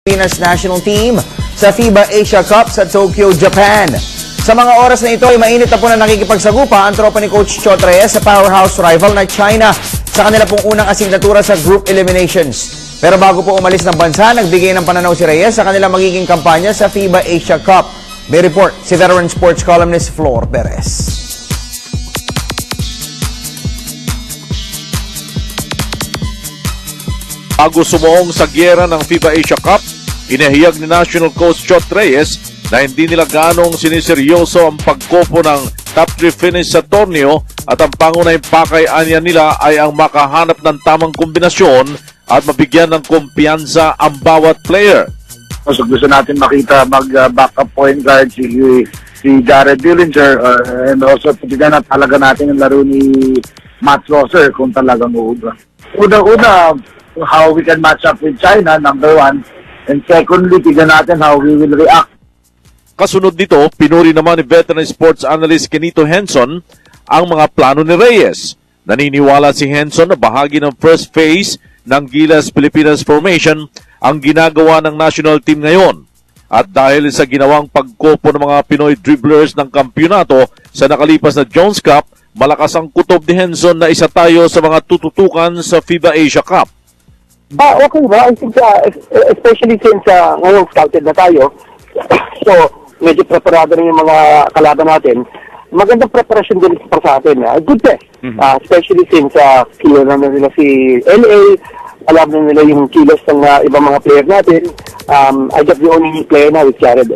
Pilipinas National Team sa FIBA Asia Cup sa Tokyo, Japan. Sa mga oras na ito ay mainit na po na nakikipagsagupa ang tropa ni Coach Chot Reyes sa powerhouse rival na China sa kanila pong unang asignatura sa group eliminations. Pero bago po umalis ng bansa, nagbigay ng pananaw si Reyes sa kanilang magiging kampanya sa FIBA Asia Cup. May report si veteran sports columnist Flor Perez. Bago sumuong sa gyera ng FIBA Asia Cup, inihayag ni National Coach Chot Reyes na hindi nila ganong siniseryoso ang pagkopo ng top 3 finish sa torneo at ang pangunahing pakay-anya nila ay ang makahanap ng tamang kombinasyon at mabigyan ng kumpiyansa ang bawat player. So gusto natin makita mag-backup point guard si Jared Dillinger and also titignan na talaga natin ang laro ni Matt Rosser kung talagang uubra. Una, how we can match up with China, number one. And secondly, tignan natin how we will react. Kasunod nito, pinuri naman ni veteran sports analyst Kenito Henson ang mga plano ni Reyes. Naniniwala si Henson na bahagi ng first phase ng Gilas Pilipinas formation ang ginagawa ng national team ngayon. At dahil sa ginawang pagkopo ng mga Pinoy dribblers ng kampyonato sa nakalipas na Jones Cup, malakas ang kutob ni Henson na isa tayo sa mga tututukan sa FIBA Asia Cup. Okay ba? I think especially since ngayon scouted na tayo, so medyo preparado na yung mga kalaban natin. Magandang preparation din para sa atin. Good test. Especially since kilala na nila si LA, alam na nila yung kilos ng ibang mga player natin. I guess the only player now is Jared.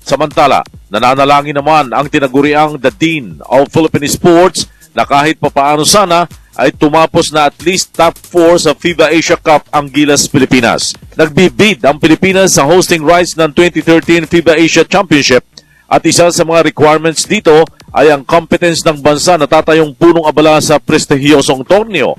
Samantala, nananalangin naman ang tinaguriang The Dean of Philippine Sports na kahit papaano sana ay tumapos na at least top 4 sa FIBA Asia Cup ang Gilas Pilipinas. Nagbibid ang Pilipinas sa hosting rights ng 2013 FIBA Asia Championship at isa sa mga requirements dito ay ang competence ng bansa na tatayong punong abala sa prestihiyosong torneo.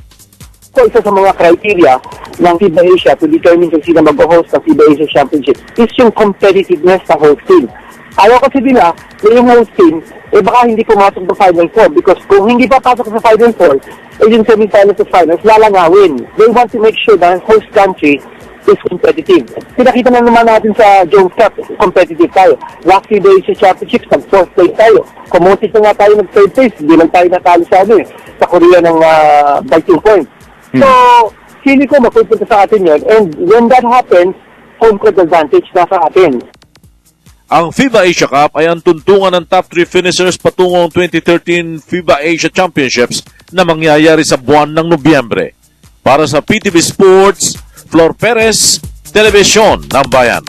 So, isa sa mga criteria ng FIBA Asia to determine kung sino mag-host ng FIBA Asia Championship is yung competitiveness sa host team. Ayaw kasi din na yung host team, baka hindi pumasok sa Final Four because kung hindi papasok sa Final Four, yung semi-finals at finals, lalangawin. They want to make sure that host country is competitive. Pinakita na naman natin sa Jones Cup, competitive tayo. Last FIBA Asia Championships, nag-fourth place tayo. Kumutit na nga tayo nag-third place, hindi lang tayo natalo sa Korea ng by 2 points. So, feeling ko mapupunta sa atin yun. And when that happens, home court advantage nasa atin. Ang FIBA Asia Cup ay ang tuntungan ng top 3 finishers patungong 2013 FIBA Asia Championships na mangyayari sa buwan ng Nobyembre. Para sa PTV Sports, Flor Perez, Telebisyon ng Bayan.